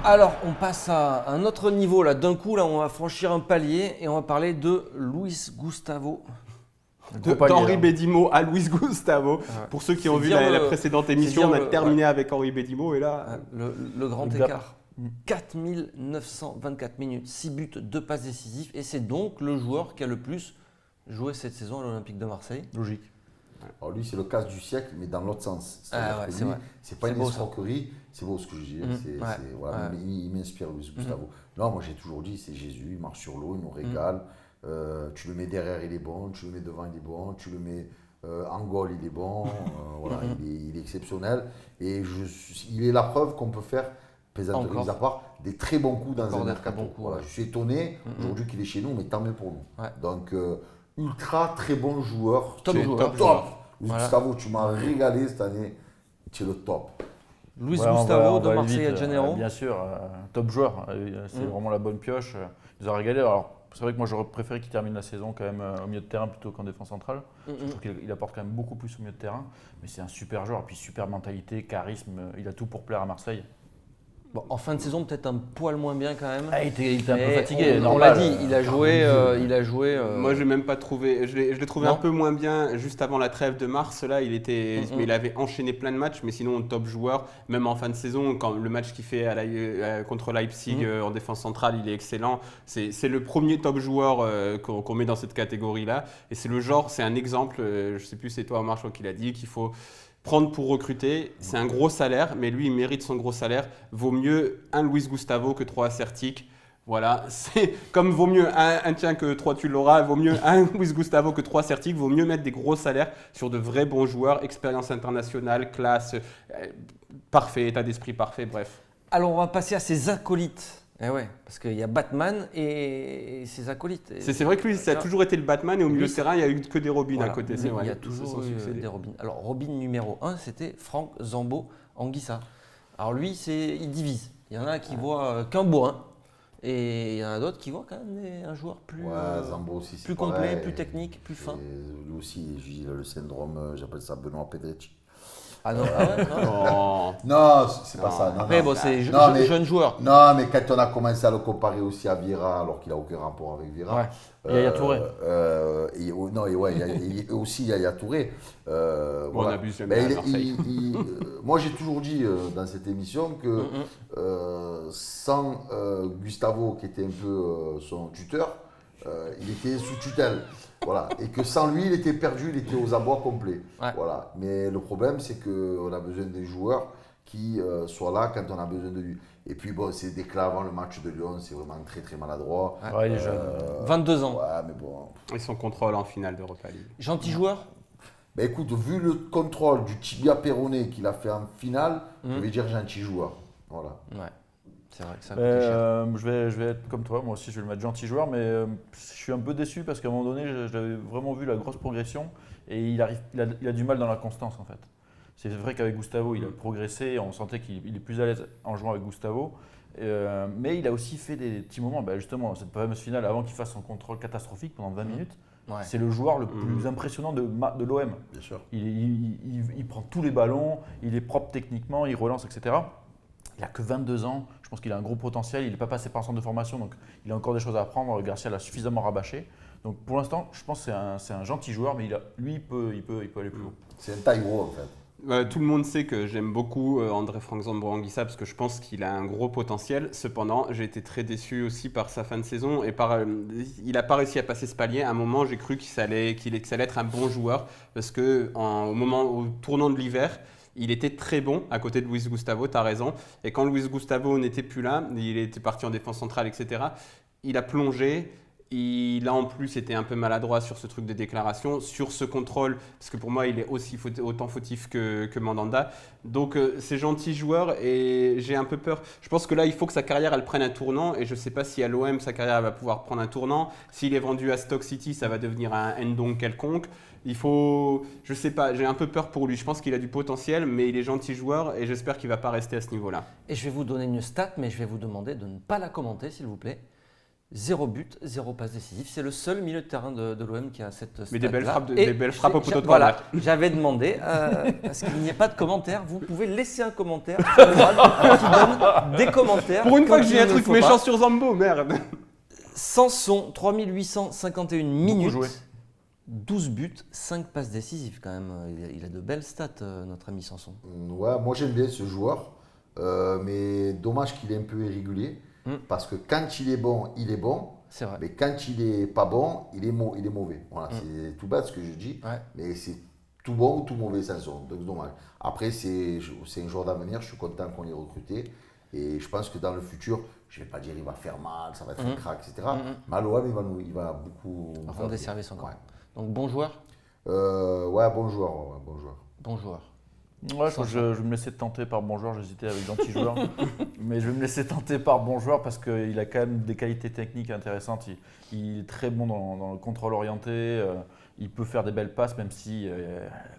Alors, on passe à un autre niveau là. D'un coup, là, on va franchir un palier et on va parler de Luis Gustavo. D'Henri Bédimo à Luis Gustavo. Ah ouais. Pour ceux qui ont C'est vu dire la le- précédente c'est émission, dire on a le- terminé ouais. avec Henri Bédimo et là, Le grand Le gap. écart. 4924 minutes, 6 buts, 2 passes décisives. Et c'est donc le joueur qui a le plus joué cette saison à l'Olympique de Marseille. Logique. Alors lui, c'est le casse du siècle, mais dans l'autre sens. Ah ouais, que c'est lui, vrai. c'est pas C'est une beau, ça. escroquerie, c'est beau ce que je dis. Voilà, ouais. il m'inspire, Luis Gustavo. Non, moi j'ai toujours dit, c'est Jésus, il marche sur l'eau, il nous régale. Tu le mets derrière, il est bon. Tu le mets devant, il est bon. Tu le mets en goal, il est bon. Voilà, il est exceptionnel. Et il est la preuve qu'on peut faire, plaisanterie Encore. mis à part, des très bons coups dans Encore un des mercato. très bons coups, Voilà, ouais. je suis étonné aujourd'hui qu'il est chez nous, mais tant mieux pour nous. Ouais. Donc, ultra très bon joueur. Top Tu es joueur. Top. Luis Voilà. Gustavo, tu m'as régalé cette année. Tu es le top. Luis Ouais, on Gustavo va de aller Marseille vite, à Janeiro. bien sûr, top joueur. C'est vraiment la bonne pioche. Il nous a régalé. Alors, c'est vrai que moi, j'aurais préféré qu'il termine la saison quand même au milieu de terrain plutôt qu'en défense centrale. Je trouve qu'il apporte quand même beaucoup plus au milieu de terrain. Mais c'est un super joueur. Et puis, super mentalité, charisme. Il a tout pour plaire à Marseille. Bon, en fin de saison, peut-être un poil moins bien quand même. Ah, il était un peu Mais fatigué. On l'a normal. dit, il a joué. moi, je l'ai même pas trouvé. Je l'ai trouvé Non. un peu moins bien juste avant la trêve de mars. Là, mais il avait enchaîné plein de matchs, mais sinon top joueur. Même en fin de saison, quand le match qu'il fait contre Leipzig en défense centrale, il est excellent. C'est le premier top joueur qu'on met dans cette catégorie-là. Et c'est le genre, c'est un exemple. Je sais plus, c'est toi, Omar, je crois qu'il a dit qu'il faut prendre pour recruter, c'est un gros salaire, mais lui, il mérite son gros salaire. Vaut mieux un Luis Gustavo que 3 Acertic. Voilà, c'est comme vaut mieux un tien que 3 tu l'auras, vaut mieux un Luis Gustavo que 3 Acertic. Vaut mieux mettre des gros salaires sur de vrais bons joueurs, expérience internationale, classe, parfait, état d'esprit parfait, bref. Alors, on va passer à ses acolytes. Eh ouais, parce qu'il y a Batman et ses acolytes. C'est vrai que lui, ça a toujours été le Batman et au milieu de terrain, il n'y a eu que des Robins Voilà. à côté, c'est vrai. Il y a Ils se toujours sont eu succédés. des Robins. Alors, Robin numéro 1, c'était Franck Zambo Anguissa. Alors, lui, il divise. Il y en a qui voient qu'un bourrin. Et il y en a d'autres qui voient quand même un joueur plus, Zambo aussi, c'est plus pareil. complet, plus technique, plus fin. Et lui aussi, il a le syndrome, j'appelle ça Benoît Pedretti. Ah non, non. Non, c'est pas ça. Non, Après, non. bon, c'est Non, mais- jeune joueur. Non, mais quand on a commencé à le comparer aussi à Vieira, alors qu'il n'a aucun rapport avec Vieira. Ouais. Et Yaya Touré. Et aussi Yaya Touré. On abuse jamais à Marseille. Moi, j'ai toujours dit dans cette émission que sans Gustavo, qui était un peu son tuteur, il était sous tutelle. Voilà. Et que sans lui, il était perdu, il était aux abois complets. Ouais. Voilà. Mais le problème, c'est qu'on a besoin des joueurs qui soient là quand on a besoin de lui. Et puis, bon, c'est déclaré avant le match de Lyon, c'est vraiment très très maladroit. Ouais, il est jeune. 22 ans. Ouais, mais bon. Et son contrôle en finale d'Europa League. Gentil joueur. Ben écoute, vu le contrôle du tibia péroné qu'il a fait en finale, je vais dire gentil joueur. Voilà. Ouais. C'est vrai que ça a coûté cher. Je vais être comme toi, moi aussi je vais le mettre gentil joueur, mais je suis un peu déçu parce qu'à un moment donné, j'avais vraiment vu la grosse progression et il a du mal dans la constance en fait. C'est vrai qu'avec Gustavo, il a progressé, on sentait qu'il est plus à l'aise en jouant avec Gustavo, mais il a aussi fait des petits moments, justement dans cette fameuse finale, avant qu'il fasse son contrôle catastrophique pendant 20 minutes. Ouais. C'est le joueur le plus impressionnant de l'OM. Bien sûr. Il prend tous les ballons, il est propre techniquement, il relance, etc. Il n'a que 22 ans, je pense qu'il a un gros potentiel, il n'est pas passé par un centre de formation, donc il a encore des choses à apprendre. Garcia l'a suffisamment rabâché. Donc pour l'instant, je pense que c'est un gentil joueur, mais lui, il peut aller plus haut. C'est un taille-gros en fait. Tout le monde sait que j'aime beaucoup André Franck Zambo Anguissa parce que je pense qu'il a un gros potentiel. Cependant, j'ai été très déçu aussi par sa fin de saison et il n'a pas réussi à passer ce palier. À un moment, j'ai cru qu'il allait être un bon joueur parce que au tournant de l'hiver, il était très bon à côté de Luis Gustavo, tu as raison. Et quand Luis Gustavo n'était plus là, il était parti en défense centrale, etc. Il a plongé. Il a en plus été un peu maladroit sur ce truc de déclaration, sur ce contrôle, parce que pour moi, il est autant fautif que Mandanda. Donc, c'est gentil joueur et j'ai un peu peur. Je pense que là, il faut que sa carrière, elle prenne un tournant et je ne sais pas si à l'OM, sa carrière elle va pouvoir prendre un tournant. S'il est vendu à Stoke City, ça va devenir un Ndong quelconque. Je sais pas, j'ai un peu peur pour lui. Je pense qu'il a du potentiel, mais il est gentil joueur et j'espère qu'il ne va pas rester à ce niveau-là. Et je vais vous donner une stat, mais je vais vous demander de ne pas la commenter, s'il vous plaît. 0 but, 0 passe décisive. C'est le seul milieu de terrain de l'OM qui a cette Mais des belles stat-là. frappes, Et des belles frappes au poteau de Voilà, corner. j'avais demandé, parce qu'il n'y a pas de commentaires, vous pouvez laisser un commentaire sur le Brad qui donne des commentaires. Pour une fois quand que j'ai il un ne truc faut méchant pas. sur Zambo, merde. Sanson, 3851 minutes, joué. 12 buts, 5 passes décisives quand même. Il a de belles stats, notre ami Sanson. Ouais, moi j'aime bien ce joueur, mais dommage qu'il est un peu irrégulier, parce que quand il est bon, il est bon, C'est vrai. mais quand il est pas bon, il est mauvais. Voilà, c'est tout bête ce que je dis, Ouais. mais c'est tout bon ou tout mauvais Sanson, donc dommage. Après, c'est un joueur d'avenir, je suis content qu'on l'ait recruté, et je pense que dans le futur, je ne vais pas dire il va faire mal, ça va être un crack, etc. Mais à l'OM, il va beaucoup... Rendre des services encore. Ouais. Donc bon joueur, Ouais, bon joueur, bon joueur. bon joueur. Ouais, je vais me laisser tenter par bon joueur, j'hésitais avec gentil joueur. Mais je vais me laisser tenter par bon joueur parce qu'il a quand même des qualités techniques intéressantes. Il est très bon dans le contrôle orienté, il peut faire des belles passes, même si,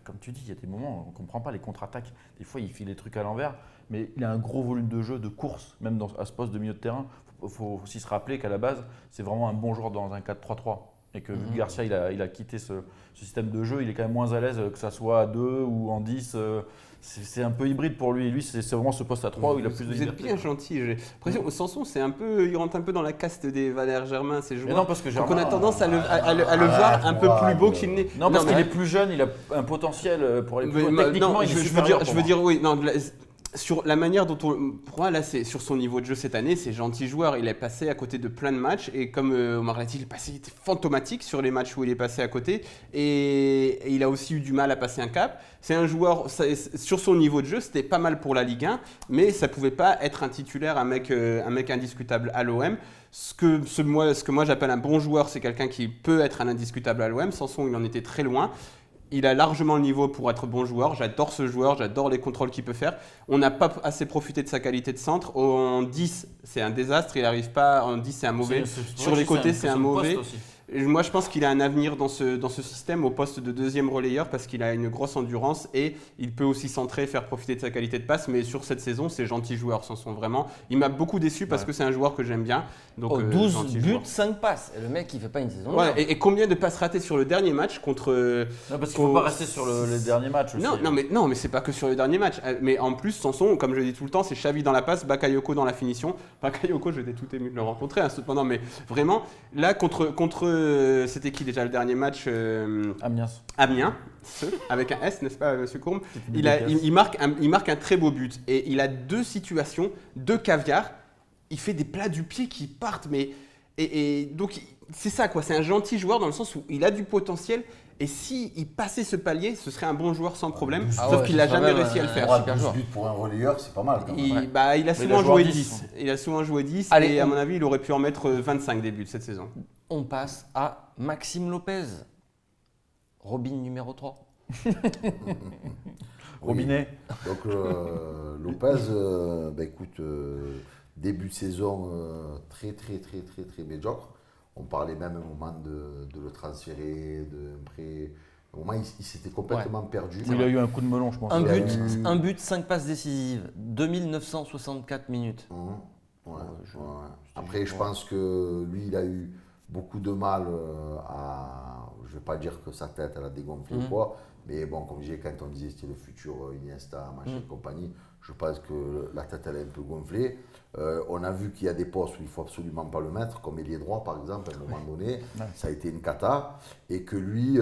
comme tu dis, il y a des moments où on ne comprend pas les contre-attaques. Des fois, il fait des trucs à l'envers, mais il a un gros volume de jeu, de course, même à ce poste de milieu de terrain. Il faut aussi se rappeler qu'à la base, c'est vraiment un bon joueur dans un 4-3-3. Et que Garcia, il a quitté ce système de jeu, il est quand même moins à l'aise que ça soit à 2 ou en 10. C'est un peu hybride pour lui. Lui, c'est vraiment ce poste à 3 où il a plus de Vous êtes liberté. bien gentil. J'ai l'impression Sanson, il rentre un peu dans la caste des Valère Germain, ces Mais joueurs. non, parce que Donc on a Germain, tendance à le voir un peu moi, plus beau qu'il n'est. Non, parce qu'il mais- est plus jeune, il a un potentiel pour aller plus loin. mais- Techniquement, non, il est je veux supérieur dire, pour moi. oui. Non, sur la manière dont pour moi, là, c'est sur son niveau de jeu cette année, c'est gentil joueur. Il est passé à côté de plein de matchs et comme Omar l'a dit, il était fantomatique sur les matchs où il est passé à côté et il a aussi eu du mal à passer un cap. C'est un joueur, sur son niveau de jeu, c'était pas mal pour la Ligue 1, mais ça pouvait pas être un titulaire, un mec indiscutable à l'OM. Ce que moi j'appelle un bon joueur, c'est quelqu'un qui peut être un indiscutable à l'OM. Sanson, il en était très loin. Il a largement le niveau pour être bon joueur. J'adore ce joueur, j'adore les contrôles qu'il peut faire. On n'a pas assez profité de sa qualité de centre. En 10, c'est un désastre. Il n'arrive pas. En 10, c'est un mauvais. Sur les côtés, c'est un mauvais. Et moi, je pense qu'il a un avenir dans ce système au poste de deuxième relayeur parce qu'il a une grosse endurance et il peut aussi centrer, faire profiter de sa qualité de passe. Mais sur cette saison, c'est gentil joueur, Sanson, vraiment. Il m'a beaucoup déçu parce que c'est un joueur que j'aime bien. Donc, 12 gentil buts, joueur. 5 passes. Et le mec, il fait pas une saison. de Ouais, merde. et combien de passes ratées sur le dernier match contre. Non, parce qu'il ne faut pas rester sur les derniers matchs aussi. Non, mais c'est pas que sur le dernier match. Mais en plus, Sanson, comme je le dis tout le temps, c'est Xavi dans la passe, Bakayoko dans la finition. Bakayoko, j'étais tout ému de le rencontrer, cependant, mais vraiment, là, contre c'était qui déjà le dernier match Amiens, avec un S, n'est-ce pas, monsieur Courme? Il marque un très beau but. Et il a 2 situations, 2 caviar. Il fait des plats du pied qui partent, mais. Et donc, c'est ça, quoi. C'est un gentil joueur dans le sens où il a du potentiel. Et s'il passait ce palier, ce serait un bon joueur sans problème. Ah sauf ouais, qu'il n'a c'est jamais quand même réussi à le un- faire. Ouais, super 12 joueur. buts pour un relayeur, c'est pas mal quand même. Il a il a souvent joué joué en 10. Il a souvent joué 10. Allez, et à on- mon avis, il aurait pu en mettre 25 des buts cette saison. On passe à Maxime Lopez. Robin numéro 3. Robinet. Donc Lopez, écoute, début de saison très médiocre. On parlait même au moment de le transférer, de prêt. Au moment, il s'était complètement perdu. Il a eu un coup de melon, je pense. Un but, 5 passes décisives. 2964 minutes. Ouais. Après, je pense que lui, il a eu beaucoup de mal à. Je ne vais pas dire que sa tête, elle a dégonflé ou quoi, mais bon, comme je disais, quand on disait que c'était le futur Iniesta, machin et compagnie, je pense que la tête, elle est un peu gonflée. On a vu qu'il y a des postes où il ne faut absolument pas le mettre, comme ailier droit par exemple, à un moment donné, ça a été une cata, et que lui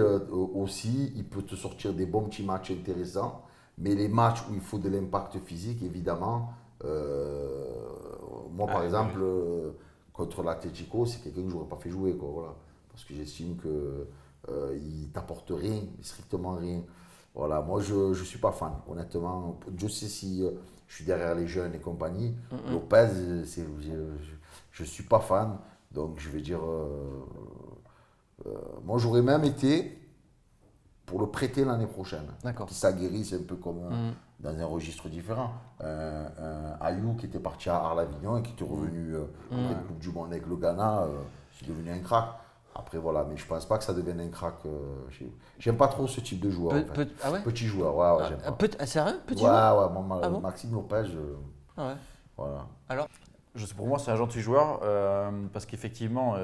aussi, il peut te sortir des bons petits matchs intéressants, mais les matchs où il faut de l'impact physique, évidemment, moi par exemple, contre l'Atlético, c'est quelqu'un que je n'aurais pas fait jouer, quoi, voilà, parce que j'estime que il t'apporte rien, strictement rien. Voilà, moi je ne suis pas fan, honnêtement. Je sais si je suis derrière les jeunes et compagnie. Lopez, je ne suis pas fan, donc je vais dire. Moi j'aurais même été pour le prêter l'année prochaine. D'accord. Qu'il s'aguerrisse un peu comme dans un registre différent. Ayou qui était parti à Arles-Avignon et qui était revenu après une Coupe du Monde avec le Ghana, c'est devenu un crack. Après voilà, mais je pense pas que ça devienne un crack. J'aime pas trop ce type de joueur. En fait. Ah ouais. Petit joueur, ouais, j'aime pas. Sérieux? Petit Ouais, joueur? moi, Ah bon Maxime Lopez, Ah ouais. voilà. Alors, Pour moi, c'est un gentil joueur parce qu'effectivement,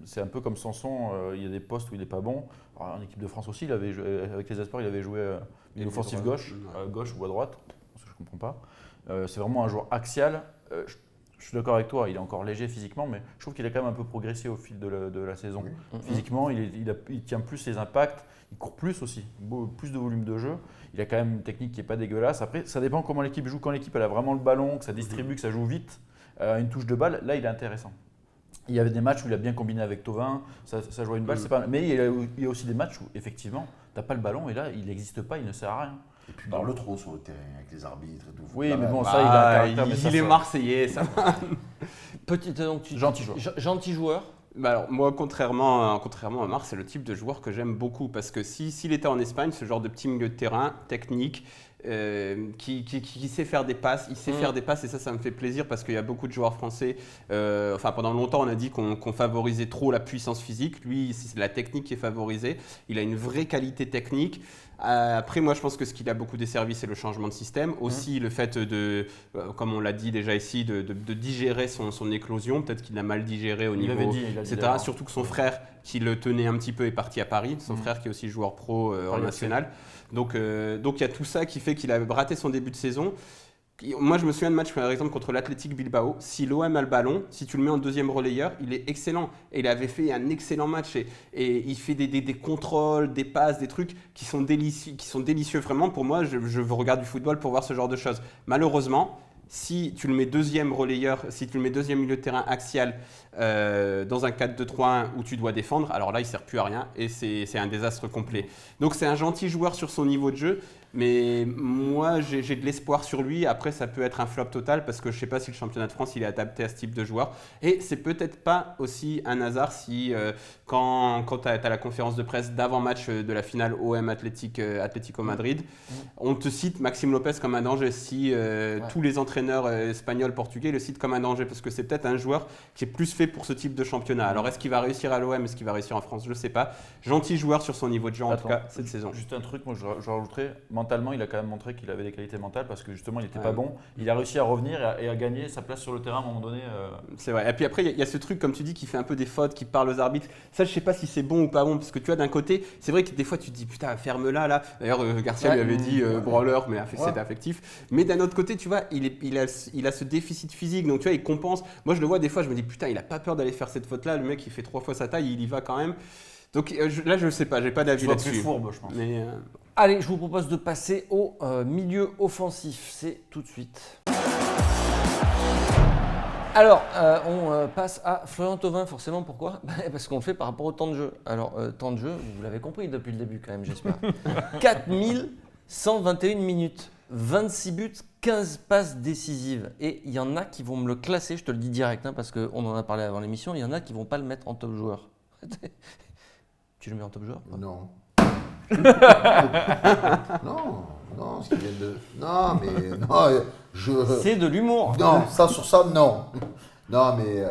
c'est un peu comme Sanson. Il y a des postes où il n'est pas bon. Alors, en équipe de France aussi, avec les Espoirs, il avait joué une offensive gauche ou à droite. Je ne comprends pas. C'est vraiment un joueur axial. Je suis d'accord avec toi, il est encore léger physiquement, mais je trouve qu'il a quand même un peu progressé au fil de la saison. Oui. Physiquement, il tient plus ses impacts, il court plus aussi, plus de volume de jeu. Il a quand même une technique qui n'est pas dégueulasse. Après, ça dépend comment l'équipe joue. Quand l'équipe elle a vraiment le ballon, que ça distribue, que ça joue vite, une touche de balle, là il est intéressant. Il y avait des matchs où il a bien combiné avec Thauvin, ça jouait une balle, c'est pas. Mais il y a aussi des matchs où effectivement, tu n'as pas le ballon et là il n'existe pas, il ne sert à rien. Et puis parle trop sur le terrain avec les arbitres et tout. Oui, mais bon, Bah, ça il a un caractère. mais ça, il est marseillais, ça. Gentil joueur. Gentil joueur. Bah alors, moi, contrairement à Marc, c'est le type de joueur que j'aime beaucoup parce que s'il était en Espagne, ce genre de petit milieu de terrain technique, qui sait faire des passes, il sait faire des passes et ça me fait plaisir parce qu'il y a beaucoup de joueurs français. Pendant longtemps, on a dit qu'on favorisait trop la puissance physique. Lui, c'est la technique qui est favorisée. Il a une vraie qualité technique. Après, moi, je pense que ce qui a beaucoup desservi, c'est le changement de système. Aussi, le fait de, comme on l'a dit déjà ici, de digérer son éclosion. Peut-être qu'il l'a mal digéré au niveau, etc. Surtout que son frère, qui le tenait un petit peu, est parti à Paris. Son frère, qui est aussi joueur pro en national. Donc, il y a tout ça qui fait qu'il a raté son début de saison. Moi, je me souviens de match, par exemple, contre l'Athletic Bilbao. Si l'OM a le ballon, si tu le mets en deuxième relayeur, il est excellent. Et il avait fait un excellent match. Et il fait des contrôles, des passes, des trucs qui sont délicieux. Vraiment, pour moi, je regarde du football pour voir ce genre de choses. Malheureusement, si tu le mets deuxième relayeur, si tu le mets deuxième milieu de terrain axial dans un 4-2-3-1 où tu dois défendre, alors là, il ne sert plus à rien et c'est un désastre complet. Donc, c'est un gentil joueur sur son niveau de jeu. Mais moi, j'ai de l'espoir sur lui. Après, ça peut être un flop total parce que je ne sais pas si le championnat de France il est adapté à ce type de joueur. Et c'est peut-être pas aussi un hasard si quand tu as la conférence de presse d'avant-match de la finale OM Atlético Madrid, on te cite Maxime Lopez comme un danger. Si tous les entraîneurs espagnols, portugais le citent comme un danger parce que c'est peut-être un joueur qui est plus fait pour ce type de championnat. Alors, est-ce qu'il va réussir à l'OM, est-ce qu'il va réussir en France? Je ne sais pas. Gentil joueur sur son niveau de jeu en tout cas cette saison. Juste un truc, moi je rajouterais. Mentalement, il a quand même montré qu'il avait des qualités mentales parce que justement, il n'était pas bon. Il a réussi à revenir et à gagner sa place sur le terrain à un moment donné. C'est vrai. Et puis après, il y a ce truc, comme tu dis, qui fait un peu des fautes, qui parle aux arbitres. Ça, je ne sais pas si c'est bon ou pas bon parce que tu vois, d'un côté, c'est vrai que des fois, tu te dis putain, ferme-la là. D'ailleurs, Garcia lui avait dit branleur, mais c'était affectif. Mais d'un autre côté, tu vois, il a ce déficit physique. Donc, tu vois, il compense. Moi, je le vois des fois, je me dis putain, il n'a pas peur d'aller faire cette faute-là. Le mec, il fait 3 fois sa taille, il y va quand même. Donc là, je ne sais pas, j'ai pas d'avis là-dessus. Plus fourbe, je pense. Mais, Allez, je vous propose de passer au milieu offensif. C'est tout de suite. Alors, on passe à Florian Thauvin, forcément. Pourquoi? Parce qu'on le fait par rapport au temps de jeu. Alors, temps de jeu, vous l'avez compris depuis le début quand même, j'espère. 4121 minutes, 26 buts, 15 passes décisives. Et il y en a qui vont me le classer, je te le dis direct, parce qu'on en a parlé avant l'émission, il y en a qui ne vont pas le mettre en top joueur. Tu le mets en top joueur? Non. non, ce qui vient de. Non, mais non, C'est de l'humour. Non, sur ça, non. Non, mais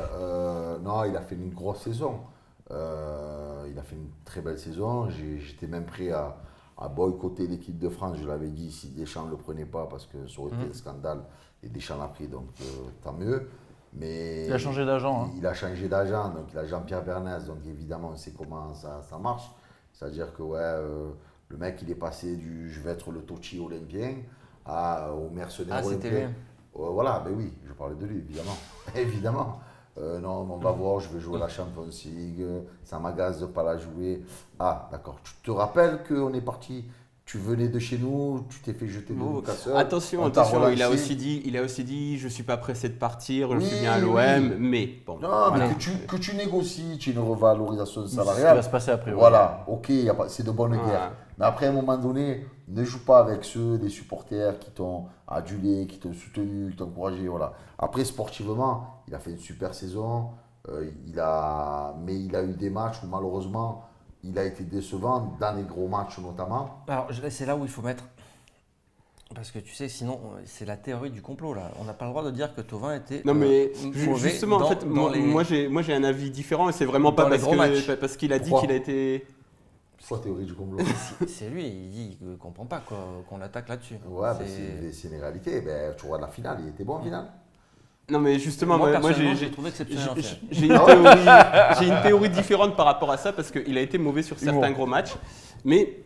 non, il a fait une grosse saison. Il a fait une très belle saison. J'étais même prêt à boycotter l'équipe de France. Je l'avais dit si Deschamps ne le prenait pas parce que ça aurait été un scandale. Et Deschamps l'a pris, donc tant mieux. Mais il a changé d'agent. Il a changé d'agent, donc il a Jean-Pierre Bernès, donc évidemment on sait comment ça marche. C'est-à-dire que le mec il est passé du je vais être le Tochi olympien au mercenaire olympien. C'était lui. Voilà, ben oui, je parlais de lui, évidemment. Évidemment. Non, on va voir, je vais jouer la Champions League, ça m'agace de ne pas la jouer. Ah, d'accord. Tu te rappelles qu'on est parti, tu venais de chez nous, tu t'es fait jeter de Newcastle. Attention, il a aussi dit, je ne suis pas pressé de partir, je suis bien à l'OM, mais bon. Non, mais que tu négocies, tu as une revalorisation salariale. Ça va se passer après. Voilà, ok, c'est de bonne guerre. Mais après, à un moment donné, ne joue pas avec des supporters qui t'ont adulé, qui t'ont soutenu, qui t'ont encouragé. Voilà. Après, sportivement, il a fait une super saison. Mais il a eu des matchs où malheureusement, il a été décevant dans les gros matchs notamment. Alors c'est là où il faut mettre, parce que tu sais, sinon c'est la théorie du complot là. On n'a pas le droit de dire que Thauvin était mauvais. Justement, en fait, moi j'ai un avis différent et c'est vraiment pas parce qu'il a dit qu'il a été. C'est la théorie du complot. C'est lui, il dit qu'il ne comprend pas qu'on l'attaque là-dessus. Ouais, c'est une réalité. Tu vois la finale, il était bon en finale. Non, mais justement, Moi, moi, personnellement, j'ai trouvé exceptionnel. j'ai une théorie différente par rapport à ça parce qu'il a été mauvais sur certains gros matchs. Mais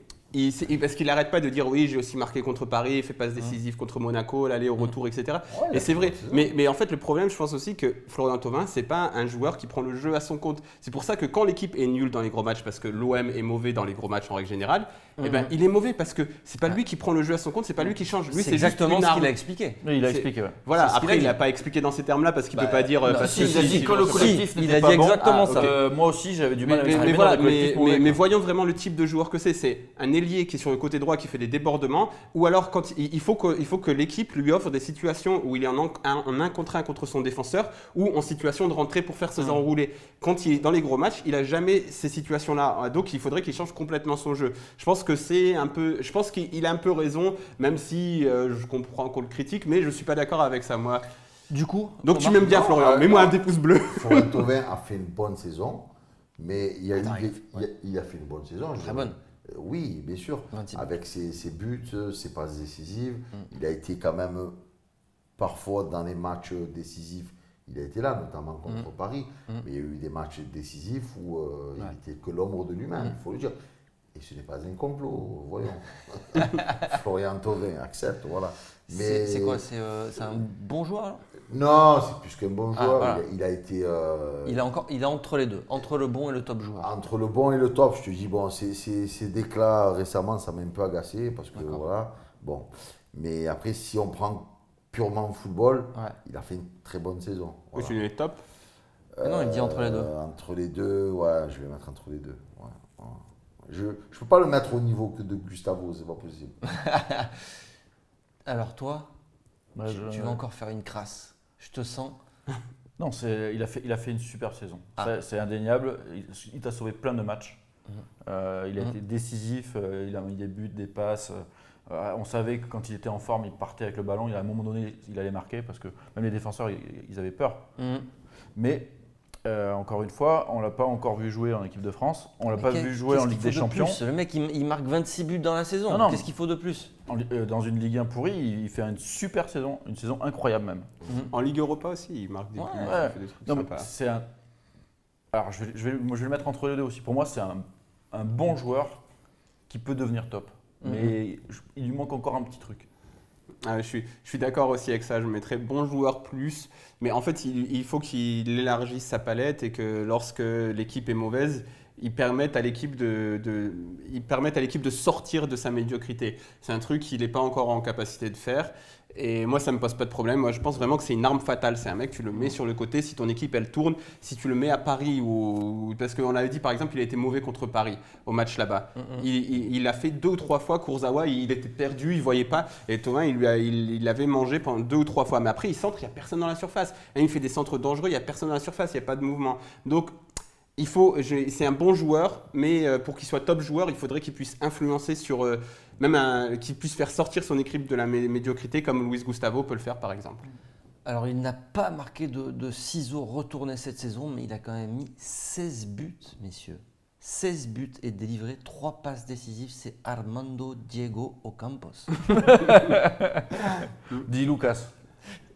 parce qu'il n'arrête pas de dire oui, j'ai aussi marqué contre Paris, fait passe décisive contre Monaco, l'aller au retour, etc. Et c'est vrai. Mais en fait, le problème, je pense aussi que Florian Thauvin, c'est pas un joueur qui prend le jeu à son compte. C'est pour ça que quand l'équipe est nulle dans les gros matchs, parce que l'OM est mauvais dans les gros matchs en règle générale, eh ben, il est mauvais parce que c'est pas lui qui prend le jeu à son compte, c'est pas lui qui change. Lui, C'est exactement ce qu'il a expliqué. Oui, il a C'est- expliqué. Ouais. Voilà. C'est ce qu'il Après, a il dit. n'a pas expliqué dans ces termes-là parce qu'il peut pas dire. parce Si, que il a dit que le collectif il n'était a pas dit bon. exactement ça. Moi aussi, j'avais du mal à Mais m'exprimer dans voilà, des collectifs mauvais, mais quoi. voyons vraiment le type de joueur que c'est. C'est un ailier qui est sur le côté droit qui fait des débordements, ou alors quand il faut que l'équipe lui offre des situations où il est en un contre un contre son défenseur, ou en situation de rentrer pour faire ses enroulés. Quand il est dans les gros matchs, il a jamais ces situations-là. Donc il faudrait qu'il change complètement son jeu. Je pense que je pense qu'il a un peu raison, même si je comprends qu'on le critique, mais je suis pas d'accord avec ça, moi. Du coup, Donc tu m'aimes bien, Florian. Mets-moi un des pouces bleus. Florian Thauvin a fait une bonne saison, mais il Attends, il a fait une bonne saison. Très bonne. Oui, bien sûr. 26 Avec ses buts, ses passes décisives. Il a été quand même, parfois dans les matchs décisifs, il a été là, notamment contre Paris. Mais il y a eu des matchs décisifs où il n'était que l'ombre de lui-même, il faut le dire. Et ce n'est pas un complot, voyons. Florian Thauvin accepte, voilà. Mais c'est quoi c'est un bon joueur alors? non, c'est plus qu'un bon joueur. Voilà. Il a été Il est entre les deux, entre le bon et le top joueur. entre le bon et le top. Je te dis, bon, ces déclats récemment, ça m'a un peu agacé parce que D'accord. voilà. Bon, mais après, si on prend purement football, Ouais. il a fait une très bonne saison. Oui, Voilà. tu es top. Mais non, il dit entre les deux. Entre les deux, ouais, je vais mettre entre les deux. Ouais, voilà. Je ne peux pas le mettre au niveau que de Gustavo, c'est pas possible. Alors toi, Bah, tu vas encore faire une crasse. Je te sens. Non, il a fait une super saison. Ah. C'est indéniable. Il t'a sauvé plein de matchs. Il a été décisif. Il a mis des buts, des passes. On savait que quand il était en forme, il partait avec le ballon. À un moment donné, il allait marquer parce que même les défenseurs, ils avaient peur. Mais encore une fois, on ne l'a pas encore vu jouer en équipe de France. On ne l'a pas vu jouer en Ligue des Champions. Le mec, il marque 26 buts dans la saison. Non. Qu'est-ce qu'il faut de plus? Dans une Ligue 1 pourrie, il fait une super saison, une saison incroyable même. En Ligue Europa aussi, il marque des buts. Ouais. Il fait des trucs Non, mais sympas. c'est un. Alors, je vais le mettre entre les deux aussi. Pour moi, c'est un bon joueur qui peut devenir top. Mais il lui manque encore un petit truc. Ah, je suis d'accord aussi avec ça, je mettrais bon joueur plus, mais en fait il faut qu'il élargisse sa palette et que lorsque l'équipe est mauvaise, ils permettent à l'équipe de sortir de sa médiocrité. C'est un truc qu'il n'est pas encore en capacité de faire. Et moi, ça ne me pose pas de problème. Moi, je pense vraiment que c'est une arme fatale. C'est un mec, tu le mets sur le côté, si ton équipe, elle tourne, si tu le mets à Paris, parce qu'on avait dit, par exemple, il a été mauvais contre Paris au match là-bas. Il a fait 2 ou 3 fois, Kurzawa, il était perdu, il ne voyait pas. Et Thauvin, il l'avait mangé pendant 2 ou 3 fois. Mais après, il centre, il n'y a personne dans la surface. Et il fait des centres dangereux, il n'y a personne dans la surface, il n'y a pas de mouvement. Donc, c'est un bon joueur, mais pour qu'il soit top joueur, il faudrait qu'il puisse influencer sur... qu'il puisse faire sortir son équipe de la médiocrité comme Luis Gustavo peut le faire par exemple. Alors, il n'a pas marqué de ciseaux retournés cette saison, mais il a quand même mis 16 buts, messieurs. 16 buts et délivré 3 passes décisives. C'est Armando Diego Ocampos. Dis Lucas.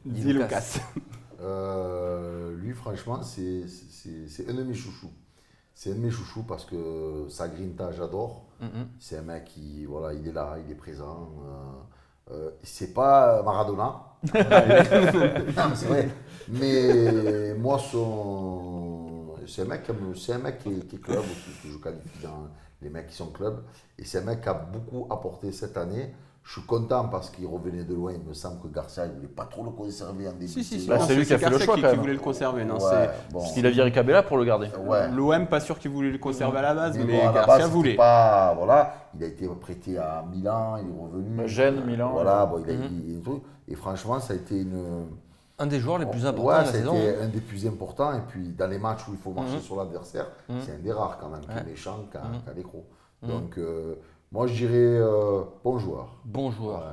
Dis Lucas. Lui, franchement, c'est un de mes chouchous. C'est un de mes chouchous parce que sa grinta, j'adore. C'est un mec qui, voilà, il est là, il est présent. C'est pas Maradona. Non, mais c'est vrai. Mais moi, c'est un mec qui est club aussi, que je qualifie dans les mecs qui sont club. Et c'est un mec qui a beaucoup apporté cette année. Je suis content parce qu'il revenait de loin. Il me semble que Garcia ne voulait pas trop le conserver en début de saison. Bah, c'est lui qui a fait le choix, quand qui même. voulait le conserver. Non, Ouais, bon. Parce qu'il a viré Cabella pour le garder. Ouais. l'OM pas sûr qu'il voulait le conserver à la base, mais bon, à la Garcia base, voulait. c'était pas, voilà, il a été prêté à Milan, il est revenu. Gênes, Milan. Voilà, bon, et franchement, ça a été Un des joueurs les plus importants ouais, de la ça a saison. été un des plus importants. Et puis, dans les matchs où il faut marcher sur l'adversaire, c'est un des rares quand même, qui Ouais. est méchant, qui a l'écro. Donc, moi, je dirais bon joueur. Bon joueur. Ouais.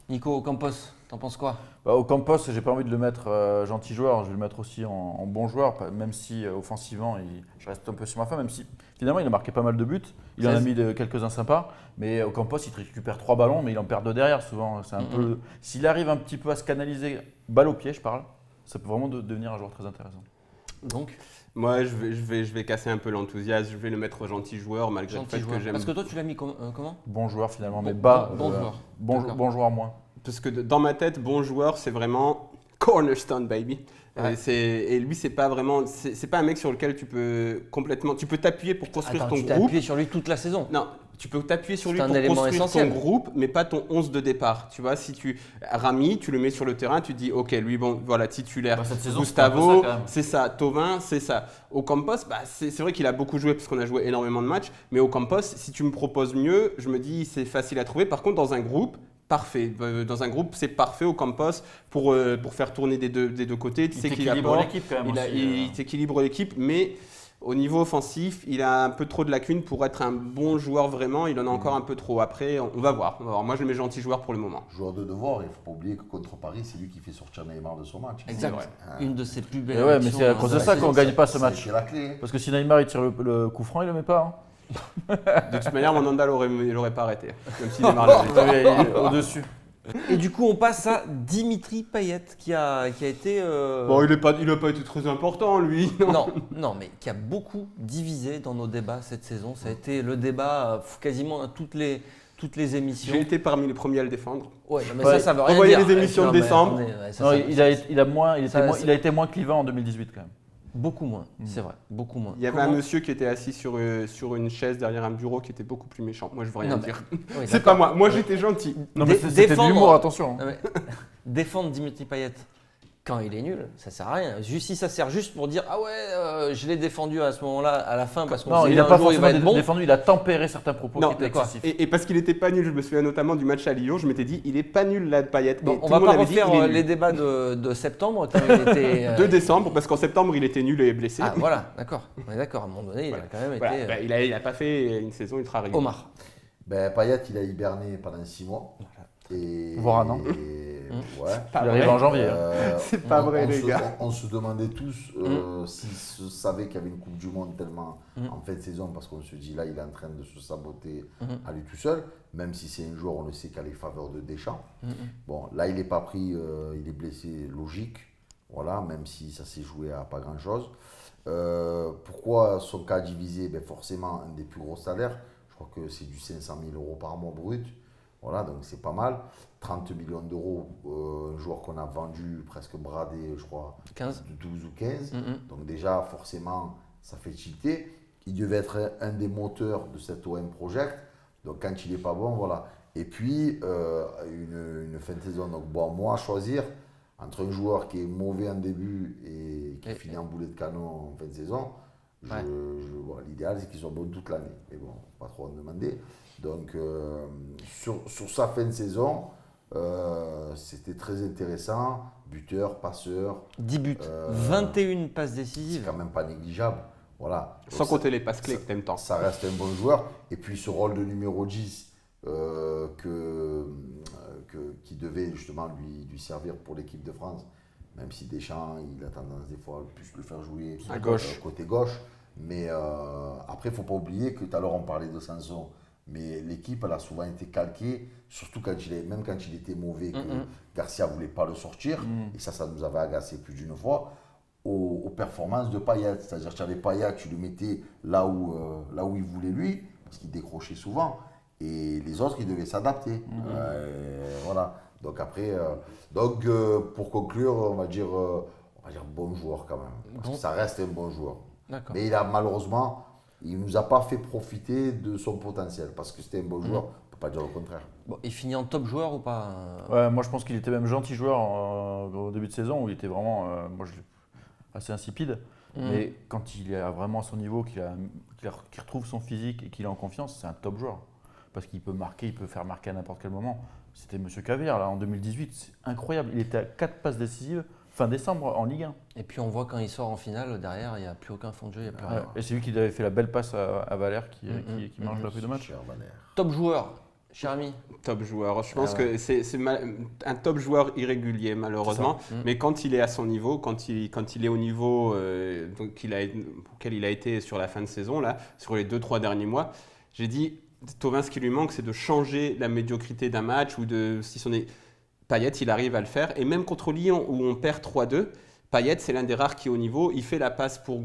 Nico Ocampos, t'en penses quoi? Ocampos, j'ai pas envie de le mettre gentil joueur, je vais le mettre aussi en bon joueur, même si offensivement, je reste un peu sur ma fin, même si finalement il a marqué pas mal de buts, il en a mis quelques-uns sympas, mais Ocampos il récupère 3 ballons, mais il en perd 2 derrière souvent. C'est un peu, s'il arrive un petit peu à se canaliser, balle au pied, je parle, ça peut vraiment devenir un joueur très intéressant. Donc, Moi, je vais casser un peu l'enthousiasme. Je vais le mettre gentil joueur, malgré gentil le fait joueur. que j'aime. Parce que toi, tu l'as mis comment? Bon joueur finalement, mais Bon- bas. bon joueur. D'accord. Bon joueur moins. Parce que dans ma tête, bon joueur, c'est vraiment cornerstone, baby. Ouais. Et lui, c'est pas vraiment. C'est pas un mec sur lequel tu peux complètement. Tu peux t'appuyer pour construire Attends, ton tu t'es groupe. appuyé sur lui toute la saison. Non, tu peux t'appuyer sur C'est lui un pour élément construire essentiel. ton groupe, mais pas ton 11 de départ. Tu vois, si Rami, tu le mets sur le terrain, tu te dis, ok, lui, bon, voilà, titulaire. Bah, cette saison, c'était un peu Gustavo, ça, quand même. c'est ça. Thauvin, c'est ça. Ocampos, bah, c'est vrai qu'il a beaucoup joué parce qu'on a joué énormément de matchs, mais Ocampos, si tu me proposes mieux, je me dis, c'est facile à trouver. Par contre, dans un groupe, parfait. Dans un groupe, c'est parfait Ocampos pour faire tourner des deux côtés. Tu sais qu'il t'équilibre apporte. l'équipe quand même aussi. Il t'équilibre l'équipe, mais au niveau offensif, il a un peu trop de lacunes pour être un bon joueur vraiment. Il en a encore un peu trop. Après, on va voir. Moi, je le mets gentil joueur pour le moment. Joueur de devoir, il ne faut pas oublier que contre Paris, c'est lui qui fait sortir Neymar de son match. Exact. vrai. Une de ses plus belles Et ouais, mais actions, c'est à cause de la ça saison. qu'on gagne pas ce match. C'est la clé. Parce que si Neymar il tire le coup franc, il le met pas. De toute manière, Mandanda l'aurait pas arrêté. Même s'il démarre Hein. le Il est au-dessus. Et du coup, on passe à Dimitri Payet qui a été. Bon, il a pas été très important, lui. Non, mais qui a beaucoup divisé dans nos débats cette saison. Ça a été le débat quasiment à toutes les émissions. J'ai été parmi les premiers à le défendre. Ouais, non, mais Ouais. ça veut rien Envoyez dire. les émissions Non, de mais décembre. attendez, ouais, ça, Non, ça- il a été moins clivant en 2018 quand même. Beaucoup moins, c'est vrai, beaucoup moins. Il y avait Comment- un monsieur qui était assis sur une chaise derrière un bureau qui était beaucoup plus méchant. Moi, je veux rien Non, mais- dire. Oui, C'est d'accord. pas moi. Moi, j'étais gentil. Non, mais Dé- c'était de défendre- l'humour, attention. Non, mais défendre Dimitri Payet quand il est nul, ça sert à rien. Juste si ça sert juste pour dire ah ouais, je l'ai défendu à ce moment-là, à la fin parce qu'on Non, s'est il dit n'a un pas jour il va forcément être bon. défendu, il a tempéré certains propos Non, qui étaient d'accord. excessifs. Et parce qu'il était pas nul, je me souviens notamment du match à Lyon, je m'étais dit, il est pas nul là de Payet. Bon, Et on tout va le monde pas avait dit, refaire il est nul. les débats de septembre quand il était. 2 décembre, parce qu'en septembre, il était nul et blessé. Ah voilà, d'accord. On est d'accord. À un moment donné, Voilà. il a quand même Voilà. été. Bah, il a pas fait une saison ultra régulière. Omar. Ben, Payet, il a hiberné pendant 6 mois. Et, Voire un an. Ouais. Pas Il arrive vrai. en janvier. C'est pas vrai, les gars. On se demandait tous s'il se savait qu'il y avait une Coupe du Monde tellement en fin de saison, parce qu'on se dit là, il est en train de se saboter à lui tout seul, même si c'est un joueur, on le sait, qui a les faveurs de Deschamps. Bon, là, il n'est pas pris, il est blessé, logique, voilà, même si ça s'est joué à pas grand-chose. Pourquoi son cas divisé? Ben forcément, un des plus gros salaires, je crois que c'est du 500 000 € par mois brut. Voilà, donc c'est pas mal. 30 millions d'euros, un joueur qu'on a vendu presque bradé, je crois, 15. de 12 ou 15. Mhm. Donc déjà, forcément, ça fait tilter. Il devait être un des moteurs de cet OM Project. Donc quand il n'est pas bon, voilà. Et puis, une fin de saison. Donc bon, moi, à choisir entre un joueur qui est mauvais en début et qui finit en boulet de canon en fin de saison, Ouais. bon, l'idéal, c'est qu'il soit bon toute l'année. Mais bon, pas trop en demander. Donc, sur sa fin de saison, c'était très intéressant. Buteur, passeur, 10 buts, 21 passes c'est décisives. quand même pas négligeable. Voilà. Donc, Sans compter les passes clés que t'aimes tant. ça reste un bon joueur. Et puis ce rôle de numéro 10 qui devait justement lui servir pour l'équipe de France, même si Deschamps, il a tendance des fois à plus le faire jouer À gauche. côté gauche. Mais après, il ne faut pas oublier que tout à l'heure, on parlait de Sanson. Mais l'équipe, elle a souvent été calquée, surtout même quand il était mauvais, que Garcia ne voulait pas le sortir. Et ça nous avait agacé plus d'une fois. Aux performances de Payet. C'est-à-dire que tu avais Payet, tu le mettais là où il voulait lui, parce qu'il décrochait souvent. Et les autres, ils devaient s'adapter. Voilà. Donc après, pour conclure, on va dire bon joueur quand même. Parce que ça reste un bon joueur. D'accord. Mais malheureusement, il ne nous a pas fait profiter de son potentiel. Parce que c'était un bon joueur, on ne peut pas dire le contraire. Bon, il finit en top joueur ou pas Ouais, moi je pense qu'il était même gentil joueur au début de saison où il était vraiment assez insipide. Mais quand il est vraiment à son niveau, qu'il retrouve son physique et qu'il est en confiance, c'est un top joueur. Parce qu'il peut marquer, il peut faire marquer à n'importe quel moment. C'était Monsieur Cavière là en 2018, c'est incroyable. Il était à 4 passes décisives fin décembre en Ligue 1. Et puis on voit quand il sort en finale, derrière, il n'y a plus aucun fond de jeu, il n'y a plus Ouais. rien. Et c'est lui qui avait fait la belle passe à Valère qui marche la feuille de match. Cher Valère. Top joueur, cher ami. Top joueur. Je pense ouais. que c'est un top joueur irrégulier, malheureusement. C'est ça. Mais quand il est à son niveau, quand il est au niveau auquel il a été sur la fin de saison, là, sur les 2-3 derniers mois, j'ai dit, Thauvin, ce qui lui manque, c'est de changer la médiocrité d'un match ou de si Payet, il arrive à le faire. Et même contre Lyon, où on perd 3-2, Payet, c'est l'un des rares qui est au niveau. Il fait la passe pour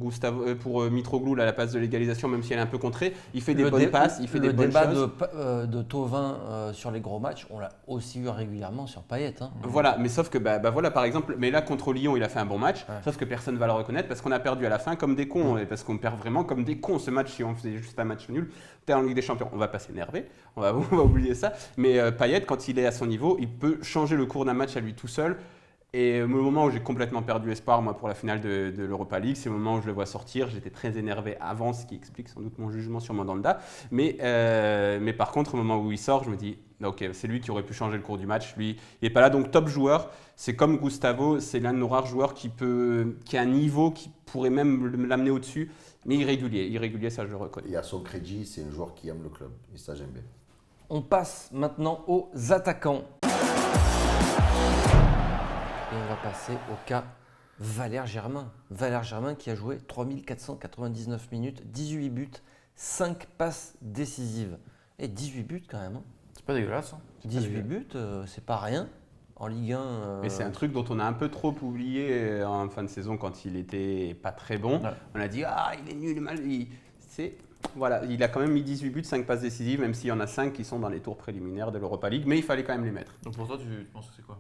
Mitroglou, là, la passe de l'égalisation, même si elle est un peu contrée. Il fait des bonnes passes, il fait des bonnes choses. Le débat de Thauvin sur les gros matchs, on l'a aussi eu régulièrement sur Payet. Hein. Voilà, mais sauf que, voilà, par exemple, mais là, contre Lyon, il a fait un bon match, sauf que personne ne va le reconnaître parce qu'on a perdu à la fin comme des cons, et parce qu'on perd vraiment comme des cons ce match si on faisait juste un match nul. T'es en Ligue des Champions, on va pas s'énerver, on va oublier ça. Mais Payet, quand il est à son niveau, il peut changer le cours d'un match à lui tout seul. Et le moment où j'ai complètement perdu espoir, moi, pour la finale de l'Europa League, c'est le moment où je le vois sortir. J'étais très énervé avant, ce qui explique sans doute mon jugement sur Mandanda. Mais par contre, au moment où il sort, je me dis, ok, c'est lui qui aurait pu changer le cours du match. Lui, il n'est pas là. Donc, top joueur, c'est comme Gustavo, c'est l'un de nos rares joueurs qui a un niveau qui pourrait même l'amener au-dessus, mais irrégulier. Irrégulier, ça, je le reconnais. Et à son crédit, c'est un joueur qui aime le club. Et ça, j'aime bien. On passe maintenant aux attaquants. Et on va passer au cas Valère Germain. Valère Germain qui a joué 3499 minutes, 18 buts, 5 passes décisives. Et 18 buts quand même. Hein. C'est pas dégueulasse. Hein. 18 buts, c'est pas rien. En Ligue 1. Mais c'est un truc dont on a un peu trop oublié en fin de saison quand il était pas très bon. Ouais. On a dit, il est nul, mal. Voilà, il a quand même mis 18 buts, 5 passes décisives, même s'il y en a 5 qui sont dans les tours préliminaires de l'Europa League. Mais il fallait quand même les mettre. Donc pour toi, tu penses que c'est quoi ?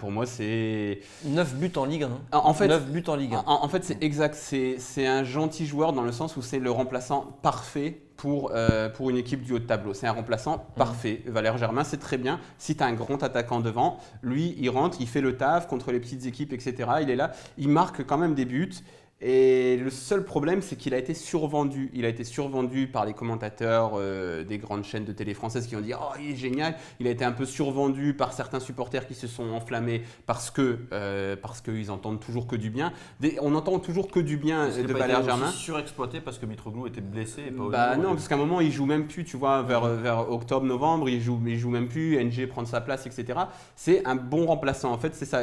Pour moi, c'est 9 buts en Ligue 1. En fait, 9 buts en Ligue 1. En fait, c'est exact. C'est un gentil joueur dans le sens où c'est le remplaçant parfait pour une équipe du haut de tableau. C'est un remplaçant parfait. Valère Germain, c'est très bien. Si tu as un grand attaquant devant, lui, il rentre, il fait le taf contre les petites équipes, etc. Il est là. Il marque quand même des buts. Et le seul problème, c'est qu'il a été survendu. Il a été survendu par les commentateurs des grandes chaînes de télé françaises qui ont dit « Oh, il est génial !» Il a été un peu survendu par certains supporters qui se sont enflammés parce qu'ils entendent toujours que du bien. On entend toujours que du bien de Valère Germain. Surexploité parce que Mitroglou était blessé et pas non, parce qu'à un moment, il joue même plus, tu vois, vers octobre-novembre, il joue même plus, NG prend sa place, etc. C'est un bon remplaçant. En fait, c'est ça.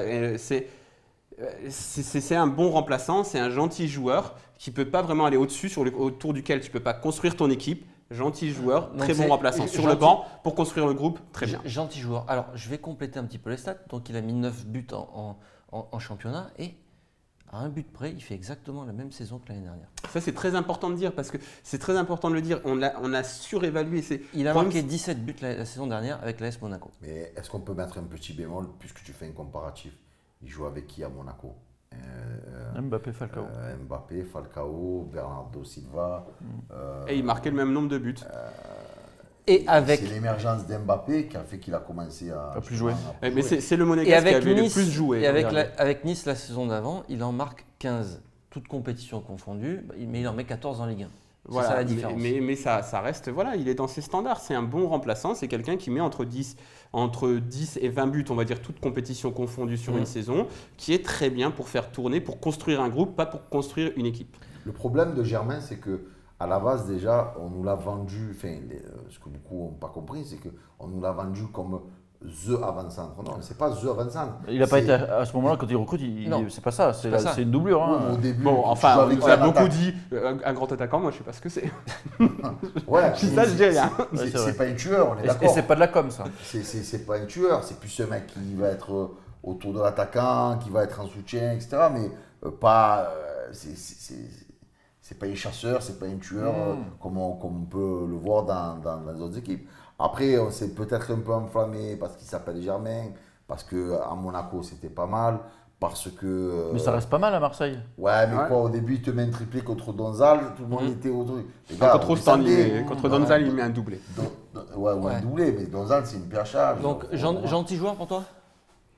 C'est un bon remplaçant, c'est un gentil joueur qui ne peut pas vraiment aller au-dessus, autour duquel tu ne peux pas construire ton équipe. Gentil joueur, très bon remplaçant. Sur le banc, pour construire le groupe, très bien. Gentil joueur. Alors, je vais compléter un petit peu les stats. Donc, il a mis 9 buts en championnat et à un but près, il fait exactement la même saison que l'année dernière. Ça, c'est très important de dire parce que c'est très important de le dire. On a surévalué. Il a marqué 17 buts la saison dernière avec l'AS Monaco. Mais est-ce qu'on peut mettre un petit bémol puisque tu fais un comparatif? Il joue avec qui à Monaco? Mbappé, Falcao. Mbappé, Falcao, Bernardo Silva. Et il marquait le même nombre de buts. C'est l'émergence d'Mbappé qui a fait qu'il a commencé à plus jouer. Mais c'est le Monégasque qui avait le plus joué. Et avec Nice la saison d'avant, il en marque 15. Toutes compétitions confondues, mais il en met 14 en Ligue 1. Voilà, c'est ça la différence. Mais ça reste, voilà, il est dans ses standards. C'est un bon remplaçant. C'est quelqu'un qui met entre 10 et 20 buts, on va dire, toutes compétitions confondues sur une saison, qui est très bien pour faire tourner, pour construire un groupe, pas pour construire une équipe. Le problème de Germain, c'est que à la base, déjà, on nous l'a vendu, ce que beaucoup n'ont pas compris, c'est qu'on nous l'a vendu comme The avant-centre. Non, c'est pas The avant-centre. Il n'a pas été à ce moment-là, quand il recrute, c'est pas ça, c'est une doublure. Hein. Oui, au début, bon, enfin, on a beaucoup dit un grand attaquant, moi je sais pas ce que c'est. Ouais, ça, je dis rien. C'est pas un tueur, on est d'accord. Et c'est pas de la com, ça. C'est pas un tueur, c'est plus ce mec qui va être autour de l'attaquant, qui va être en soutien, etc. Mais pas. C'est pas un chasseur, c'est pas un tueur comme on peut le voir dans les autres équipes. Après, on s'est peut-être un peu enflammé parce qu'il s'appelle Germain, parce qu'à Monaco, c'était pas mal, parce que... Mais ça reste pas mal à Marseille. Ouais, mais quoi, au début, il te met un triplé contre Donzal, tout le monde était autour. Contre Donzal, il met un doublé. Un doublé, mais Donzal, c'est une perchage. Donc, gentil joueur pour toi?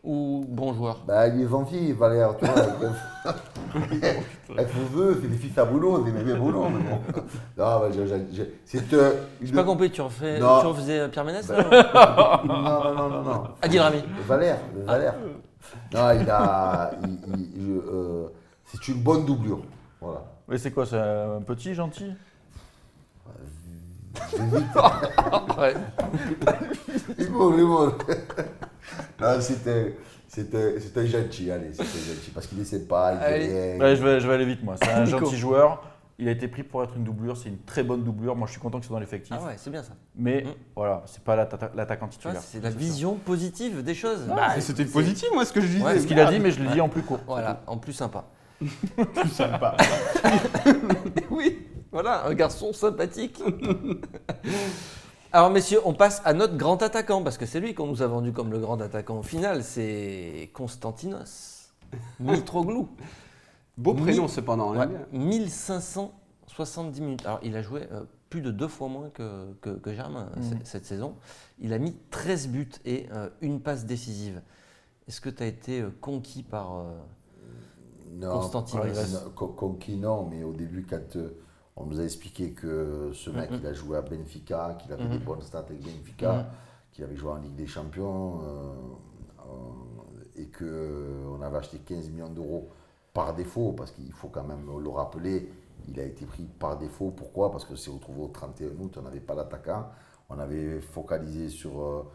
Ou bon joueur? Il est gentil, Valère, tu vois. Elle fait des fils à boulot, des bébés boulot. Non, j'ai pas compris, tu refaisais Pierre Ménès? Non. Adil Rami. Valère. Non, c'est une bonne doublure. Voilà. Mais c'est quoi, c'est un petit, gentil? Ouais. Il bon. Non, c'était gentil, allez, c'était gentil, parce qu'il est sympa, je vais aller vite, moi. C'est un gentil joueur, Il a été pris pour être une doublure, c'est une très bonne doublure. Moi, je suis content qu'il soit dans l'effectif. Ah ouais, c'est bien ça. Mais voilà, c'est pas l'attaquant Tu vois, titulaire. c'est la vision positive des choses. C'était positif, moi, ce que je disais. Ouais, C'est ce qu'il a dit, mais je le dis en plus court. Voilà, en plus sympa. Plus sympa. Oui, voilà, un garçon sympathique. Alors messieurs, on passe à notre grand attaquant, parce que c'est lui qu'on nous a vendu comme le grand attaquant au final, c'est Konstantinos Mitroglou. Beau prénom, Mi- cependant. on Ouais, l'aime bien. 1570 minutes. Alors il a joué plus de 2 fois moins que Germain cette saison. Il a mis 13 buts et une passe décisive. Est-ce que tu as été conquis par Non, Konstantinos? conquis non, mais au début, quand on nous a expliqué que ce mec, il a joué à Benfica, qu'il avait des bonnes stats avec Benfica, qu'il avait joué en Ligue des Champions, et qu'on avait acheté 15 millions d'euros par défaut, parce qu'il faut quand même le rappeler, il a été pris par défaut. Pourquoi? Parce que c'est retrouvé au 31 août, on n'avait pas d'attaquant, on avait focalisé sur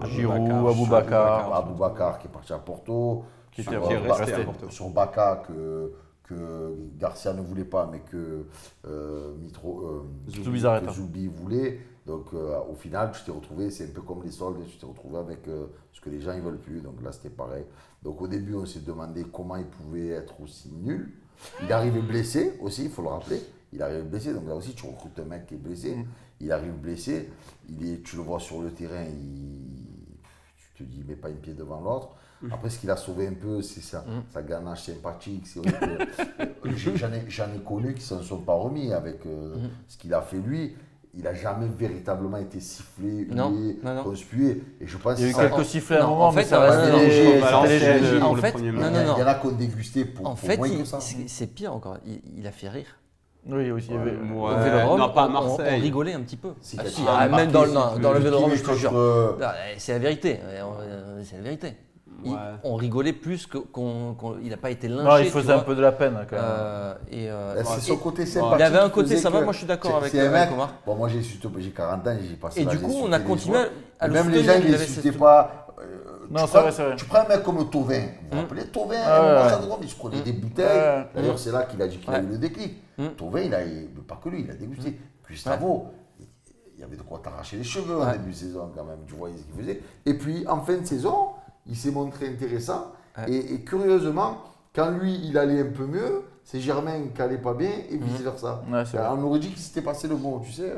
Giroud, Aboubacar. Aboubacar qui est parti à Porto, Qui sur, était resté à Baka- Porto. sur Baka que Garcia ne voulait pas, mais que Zubizarreta. que Zubi voulait. Donc au final, tu t'es retrouvé, c'est un peu comme les soldes, tu t'es retrouvé avec ce que les gens ne veulent plus. Donc là, c'était pareil. Donc au début, on s'est demandé comment il pouvait être aussi nul. Il arrivait blessé aussi, il faut le rappeler. Il arrive blessé, donc là aussi, tu recrutes un mec qui est blessé. Il arrive blessé, tu le vois sur le terrain, tu te dis, il met pas un pied devant l'autre. Après, ce qu'il a sauvé un peu, c'est sa ganache sympathique. C'est vrai que j'en ai connu qui ne s'en sont pas remis avec ce qu'il a fait lui. Il n'a jamais véritablement été sifflé, Non, hué, non. conspué. Et je pense Il y a eu que ça- quelques sifflets à un Non, moment, en fait, mais ça non, restait non, non, léger. non, C'était Valenciennes, léger. en pour le fait, premier il y, non, match. non, il y en a qui ont dégusté pour En moins fait, que ça. c'est pire encore. Il a fait rire. Oui, aussi. Il y avait... Au Ouais, Vélodrome, non, pas à on Marseille. rigolait un petit peu. Si, Ah, quand si, il a même marqué, dans si le tu veux, Vélodrome, qui je te met jure. contre- Ah, c'est la vérité. C'est la vérité. Ouais. On rigolait plus qu'il n'a pas été lynché. Non, il tu faisait vois. un peu de la peine quand même. C'est son côté il sympathique. avait un qui côté faisait sympa, que- moi je suis d'accord avec c'est un mec. Omar. Bon, moi j'ai 40 ans, j'ai passé Et l'âge du coup, on d'insulter a les continué joueurs. à le Même les soutenir, gens, il ils avait l'insultaient cette- pas. Non, tu c'est prends- vrai, c'est vrai. Tu prends un mec comme Thauvin. Vous vous rappelez Thauvin, Ah ouais, ouais. Sandro, il se prenait des bouteilles. Ouais. D'ailleurs, c'est là qu'il a dit qu'il a Ouais. eu le déclic. Thauvin, mais pas que lui, il a dégusté. Gustavo, il y avait de quoi t'arracher les cheveux en Ouais. début de saison quand même. Tu voyais ce qu'il faisait. Et puis, en fin de saison, il s'est montré intéressant. Ouais. Et curieusement, quand lui, il allait un peu mieux, c'est Germain qui allait pas bien et vice-versa. Ouais, c'est vrai. On aurait dit qu'il s'était passé le mot, tu sais.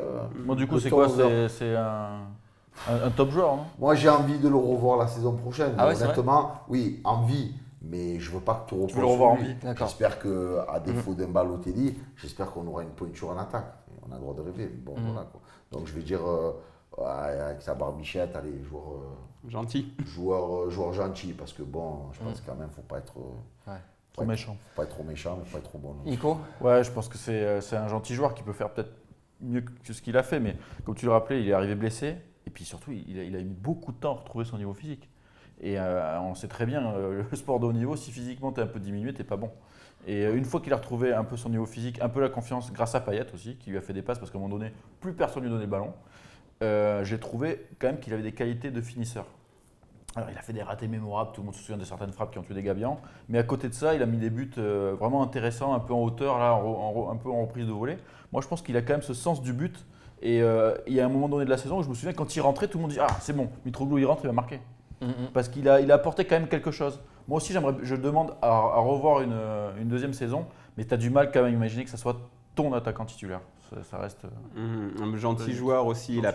Bon, du coup, le c'est quoi? turnover. C'est un top joueur, non? Moi, j'ai envie de le revoir la saison prochaine. Ah ouais, c'est honnêtement, oui, envie. Mais je veux pas que tu reposes veux le revoir sur en lui. vie. D'accord. J'espère qu'à défaut d'un Balotelli, j'espère qu'on aura une pointure en attaque. On a le droit de rêver. Bon, voilà, quoi. Donc je vais dire, avec sa barbichette, allez, Gentil. joueur gentil. Parce que bon, je pense quand même, faut pas être Trop méchant. faut pas être trop méchant, faut pas être trop bon. non. Nico? Ouais, je pense que c'est un gentil joueur qui peut faire peut-être mieux que ce qu'il a fait, mais comme tu le rappelais, il est arrivé blessé, et puis surtout, il a mis beaucoup de temps à retrouver son niveau physique. Et on sait très bien, le sport de haut niveau, si physiquement tu es un peu diminué, tu n'es pas bon. Et une fois qu'il a retrouvé un peu son niveau physique, un peu la confiance, grâce à Payet aussi, qui lui a fait des passes, parce qu'à un moment donné, plus personne lui donnait le ballon, j'ai trouvé quand même qu'il avait des qualités de finisseur. Alors, il a fait des ratés mémorables, tout le monde se souvient de certaines frappes qui ont tué des gabians. Mais à côté de ça, il a mis des buts vraiment intéressants, un peu en hauteur, là, un peu en reprise de volée. Moi, je pense qu'il a quand même ce sens du but. Et il y a un moment donné de la saison où je me souviens, quand il rentrait, tout le monde dit « Ah, c'est bon, Mitroglou, il rentre, il va marquer ». Parce qu'il a apporté quand même quelque chose. Moi aussi, je demande à revoir une deuxième saison, mais tu as du mal quand même à imaginer que ça soit ton attaquant titulaire. Ça reste… Un gentil joueur aussi, il a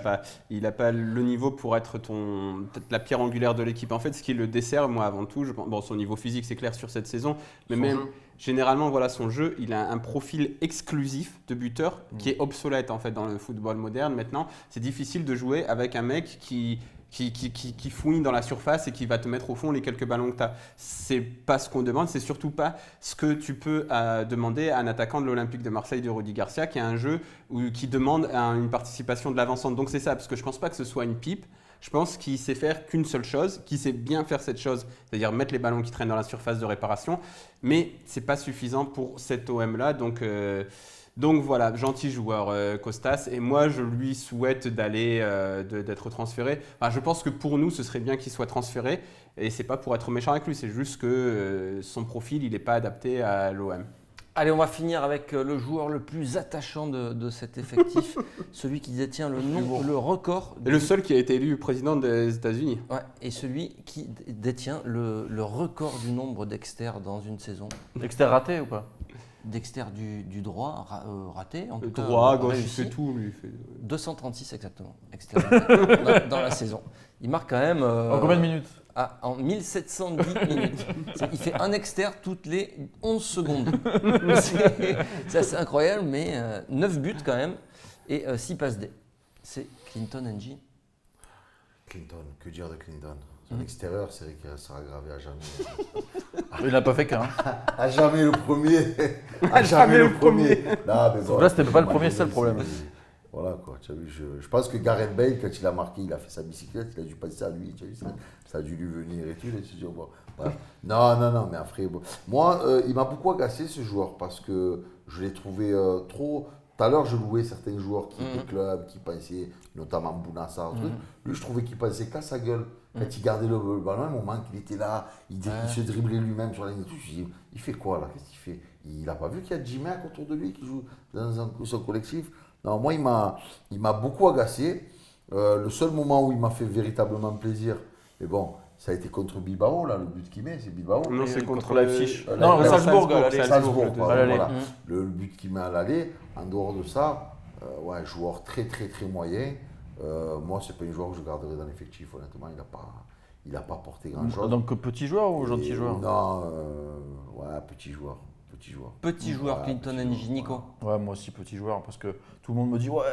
pas le niveau pour être peut-être la pierre angulaire de l'équipe. En fait, ce qui le dessert, moi avant tout, bon, son niveau physique c'est clair sur cette saison, mais même généralement voilà son jeu, il a un profil exclusif de buteur qui est obsolète en fait dans le football moderne. Maintenant, c'est difficile de jouer avec un mec qui fouine dans la surface et qui va te mettre au fond les quelques ballons que tu as. C'est pas ce qu'on demande, c'est surtout pas ce que tu peux demander à un attaquant de l'Olympique de Marseille, de Rudy Garcia, qui a un jeu qui demande une participation de l'avancante. Donc c'est ça, parce que je pense pas que ce soit une pipe. Je pense qu'il sait faire qu'une seule chose, qu'il sait bien faire cette chose, c'est-à-dire mettre les ballons qui traînent dans la surface de réparation, mais c'est pas suffisant pour cet OM-là. Donc voilà, gentil joueur Costas, et moi je lui souhaite d'être transféré. Enfin, je pense que pour nous ce serait bien qu'il soit transféré, et c'est pas pour être méchant avec lui, c'est juste que son profil il n'est pas adapté à l'OM. Allez, on va finir avec le joueur le plus attachant de cet effectif, celui qui détient le record. Et le seul qui a été élu président des États-Unis. Ouais, et celui qui détient le record du nombre Dexter dans une saison. Dexter raté ou pas? Dexter du droit, raté, en tout cas. Droit, gauche, il réussi. fait tout, lui. 236 exactement, Dexter dans la saison. Il marque quand même. En combien de minutes? En 1710 minutes. Il fait un exter toutes les 11 secondes. C'est assez incroyable, mais 9 buts quand même et 6 passes D. C'est Clinton NG. Clinton, que dire de Clinton? Son extérieur, c'est vrai qu'il sera gravé à jamais. Il n'a pas fait qu'un. À jamais le premier. À jamais le premier. Non, mais bon, Là, c'était pas le premier, c'est ça le problème. Voilà quoi, tu as vu, je pense que Gareth Bale, quand il a marqué, il a fait sa bicyclette, il a dû passer à lui, tu as vu, ça a dû lui venir et tout. Il a dit, bon, voilà. Non, mais après, bon. Moi, il m'a beaucoup agacé ce joueur parce que je l'ai trouvé trop. Tout à l'heure, je louais certains joueurs qui étaient clubs, qui pensaient, notamment Bounassar, truc. Lui, je trouvais qu'il pensait qu'à sa gueule. Quand il gardait le ballon, à un moment qu'il était là, il se driblait lui-même sur la ligne et tout. Je me dis, il fait quoi là? Qu'est-ce qu'il fait? Il n'a pas vu qu'il y a J-Mac autour de lui qui joue dans son collectif? Non, moi, il m'a beaucoup agacé. Le seul moment où il m'a fait véritablement plaisir, mais bon, ça a été contre Bilbao, là, le but qu'il met, c'est Bilbao. Non, c'est contre Leipzig. Non, Salzbourg, à l'aller. Salzbourg, à l'aller. voilà. Le but qu'il met à l'aller, en dehors de ça, ouais, joueur très moyen. Moi, c'est pas un joueur que je garderai dans l'effectif, honnêtement, il n'a pas porté grand-chose. Donc petit joueur ou gentil joueur? Non, ouais, petit joueur. Petit joueur Ouais, Clinton petit NG, joueur, Nico. Ouais, moi aussi petit joueur parce que tout le monde me dit ouais,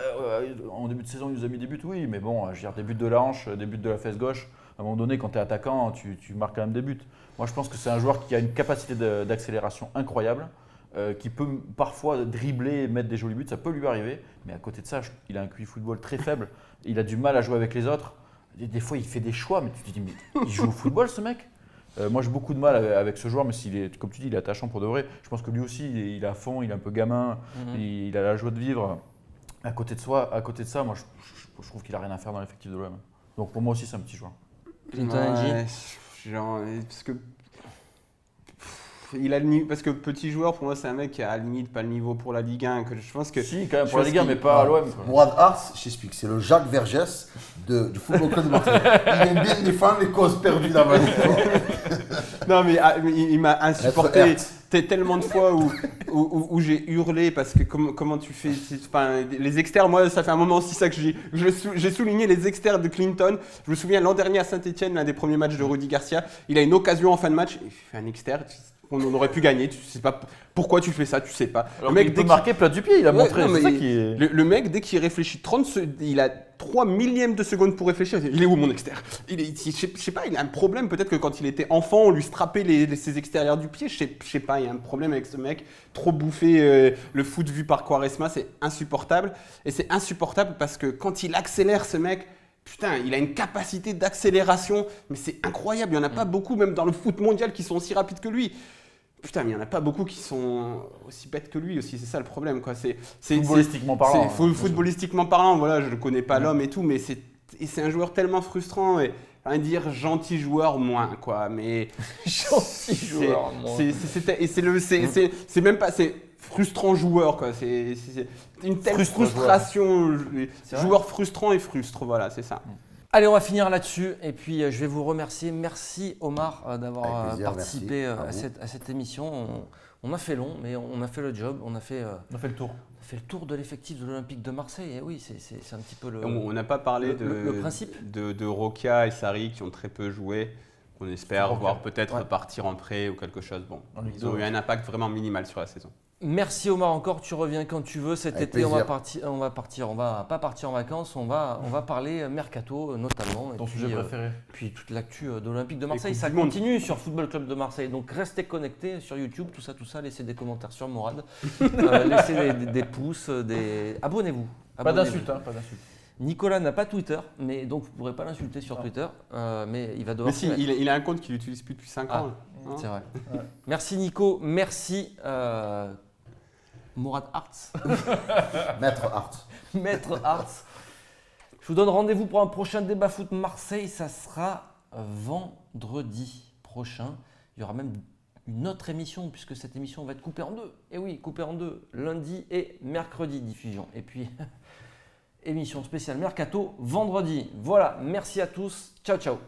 en début de saison il nous a mis des buts, oui, mais bon, je veux dire des buts de la hanche, des buts de la fesse gauche. À un moment donné, quand tu es attaquant, tu marques quand même des buts. Moi, je pense que c'est un joueur qui a une capacité d'accélération incroyable, qui peut parfois dribbler et mettre des jolis buts, ça peut lui arriver. Mais à côté de ça, il a un QI football très faible. Il a du mal à jouer avec les autres. Des fois, il fait des choix, mais tu te dis mais il joue au football ce mec? Moi, j'ai beaucoup de mal avec ce joueur, mais comme tu dis, il est attachant pour de vrai. Je pense que lui aussi, il est à fond, il est un peu gamin, il a la joie de vivre. À côté de ça, moi, je trouve qu'il a rien à faire dans l'effectif de l'OM. Donc pour moi aussi, c'est un petit joueur. Clinton NG. Genre, parce que parce que petit joueur, pour moi, c'est un mec qui a à la limite pas le niveau pour la Ligue 1. Que je pense que Si, quand même pour la Ligue 1, mais pas à l'OM. Mourad Ars, je t'explique, c'est le Jacques Vergès du Football Club de Marseille. Il aime bien défendre les causes perdues dans la vie. Non, mais il m'a insupporté Maître tellement de fois où j'ai hurlé parce que comment tu fais enfin, les externes, moi, ça fait un moment aussi ça que j'ai souligné les externes de Clinton. Je me souviens l'an dernier à Saint-Etienne, l'un des premiers matchs de Rudy Garcia, il a une occasion en fin de match, il fait un externe. On aurait pu gagner, tu sais pas pourquoi tu fais ça, tu sais pas. Alors, le mec, il peut marquer plat du pied, il a montré. Non, C'est ça qui est... le mec, dès qu'il réfléchit il a 3 millièmes de seconde pour réfléchir. Il est où mon extérieur? Je sais pas, il a un problème. Peut-être que quand il était enfant, on lui strappait ses extérieurs du pied. Je sais pas, il y a un problème avec ce mec. Trop bouffé, le foot vu par Quaresma, c'est insupportable. Et c'est insupportable parce que quand il accélère, ce mec, putain, il a une capacité d'accélération, mais c'est incroyable. Il n'y en a pas beaucoup, même dans le foot mondial, qui sont aussi rapides que lui. Putain, mais il n'y en a pas beaucoup qui sont aussi bêtes que lui aussi, c'est ça le problème, quoi. Footballistiquement parlant. Footballistiquement parlant, voilà, je ne connais pas l'homme et tout, mais c'est un joueur tellement frustrant et à dire gentil joueur moins, quoi. Mais Gentil joueur, moins. C'est même pas, c'est frustrant joueur, quoi. C'est une telle frustration. Joueur frustrant et frustre, voilà, c'est ça. Allez, on va finir là-dessus et puis je vais vous remercier. Merci Omar d'avoir Avec plaisir, participé merci à cette émission. On a fait long, mais on a fait le job. On a fait le tour. le tour de l'effectif de l'Olympique de Marseille. Et oui, c'est un petit peu le. On n'a pas parlé le principe de Roca et Sarri qui ont très peu joué. On espère voir peut-être partir en prêt ou quelque chose. Bon, ils ont eu un impact vraiment minimal sur la saison. Merci Omar encore, tu reviens quand tu veux. Cet été, on va pas partir en vacances, on va parler mercato notamment. Ton sujet préféré. Puis toute l'actu de l'Olympique de Marseille, Coupe ça du Monde. continue sur Football Club de Marseille. Donc restez connectés sur YouTube, tout ça, laissez des commentaires sur Mourad, laissez des pouces, abonnez-vous. Pas d'insultes, hein, pas d'insultes. Nicolas n'a pas Twitter, mais donc vous ne pourrez pas l'insulter sur Twitter, mais il va devoir. Mais si, il a un compte qu'il n'utilise plus depuis 5 ans. Hein. C'est vrai. Ouais. Merci Nico, merci Mourad Arts. Maître Hart. Maître Arts. Je vous donne rendez-vous pour un prochain débat foot Marseille. Ça sera vendredi prochain. Il y aura même une autre émission, puisque cette émission va être coupée en deux. Et oui, coupée en deux, lundi et mercredi diffusion. Et puis, émission spéciale Mercato vendredi. Voilà, merci à tous. Ciao, ciao.